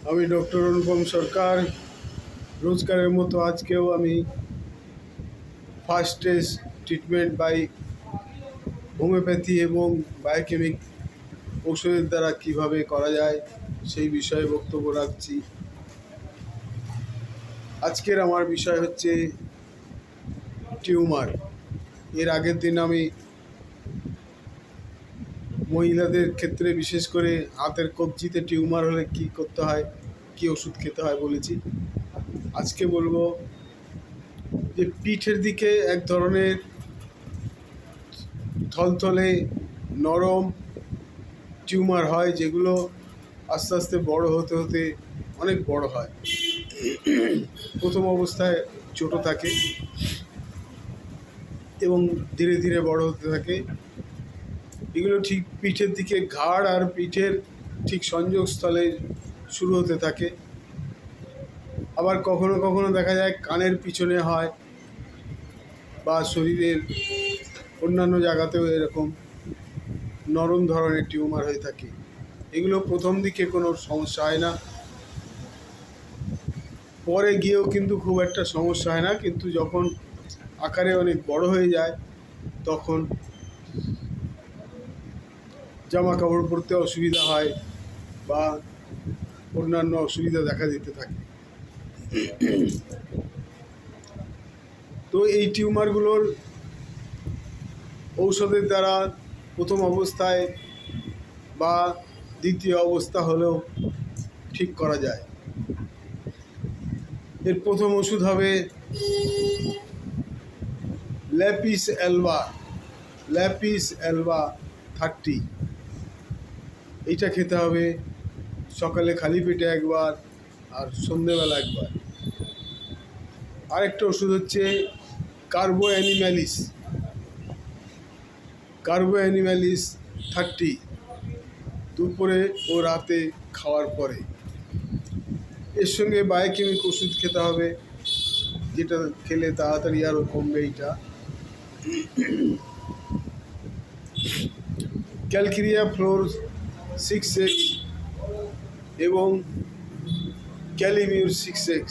আমি ডক্টর অনুপম সরকার। রোজকারের মতো আজকেও আমি first stage treatment by homeopathy এবং বায়োকেমিক ঔষধের দ্বারা কিভাবে করা যায় সেই বিষয়ে বক্তব্য রাখছি। আজকের আমার বিষয় হচ্ছে টিউমার। এর আগের দিন আমি মহিলাদের ক্ষেত্রে বিশেষ করে হাতের কবজিতে টিউমার হলে কি করতে হয়, কি ওষুধ খেতে হয় বলেছি। আজকে বলবো যে পিঠের দিকে এক ধরনের থলথলে নরম টিউমার হয়, যেগুলো আস্তে আস্তে বড় হতে হতে অনেক বড় হয়। প্রথম অবস্থায় ছোট থাকে এবং ধীরে ধীরে বড় হতে থাকে। এগুলো ঠিক পিঠের দিকে, ঘাড় আর পিঠের ঠিক সংযোগস্থলে শুরু হতে থাকে। আবার কখনো কখনো দেখা যায় কানের পিছনে হয় বা শরীরের অন্যান্য জায়গাতেও এরকম নরম ধরনের টিউমার হয়ে থাকে। এগুলো প্রথম দিকে কোনো সমস্যা হয় না, পরে গিয়েও কিন্তু খুব একটা সমস্যা হয় না, কিন্তু যখন আকারে অনেক বড় হয়ে যায় তখন জামা কাপড় পরতে অসুবিধা হয় বা অন্যান্য অসুবিধা দেখা দিতে থাকে। তো এই টিউমারগুলোর ঔষধের দ্বারা প্রথম অবস্থায় বা দ্বিতীয় অবস্থা হলেও ঠিক করা যায়। এর প্রথম ওষুধ হবে ল্যাপিস অ্যালবা 30। এইটা খেতে হবে সকালে খালি পেটে একবার আর সন্ধেবেলা একবার। আরেকটা ওষুধ হচ্ছে কার্বো অ্যানিম্যালিস 30, দুপুরে ও রাতে খাওয়ার পরে। এর সঙ্গে বায়োকেমিক ওষুধ খেতে হবে, যেটা খেলে তাড়াতাড়ি আরও কমবে। এইটা ক্যালকেরিয়া ফ্লোর 6X এবং ক্যালিমিউর 6X,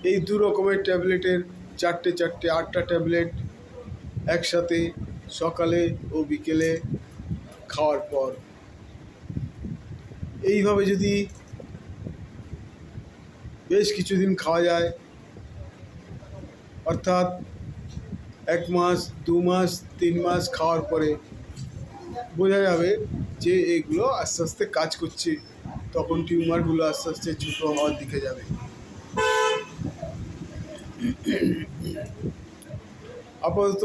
এই দু রকমের ট্যাবলেটের 8টা ট্যাবলেট একসাথে সকালে ও বিকেলে খাওয়ার পর। এইভাবে যদি বেশ কিছুদিন খাওয়া যায়, অর্থাৎ 1 মাস, 2 মাস, 3 মাস খাওয়ার পরে বোঝা যাবে যে এগুলো আস্তে আস্তে কাজ করছে। তখন টিউমারগুলো আস্তে আস্তে ছোটো হওয়ার দিকে যাবে। আপাতত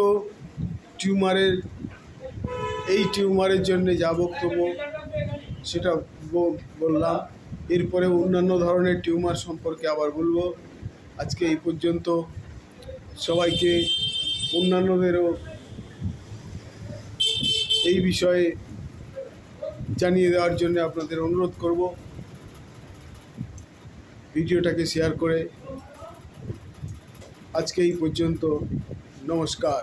টিউমারের জন্য যা বক্তব্য সেটা বললাম। এরপরে অন্যান্য ধরনের টিউমার সম্পর্কে আবার বলবো। আজকে এই পর্যন্ত। সবাইকে, অন্যান্যদেরও এই বিষয়ে জানিয়ে দেওয়ার জন্য আপনাদের অনুরোধ করব। ভিডিওটাকে শেয়ার করে। আজকে এই পর্যন্ত। নমস্কার।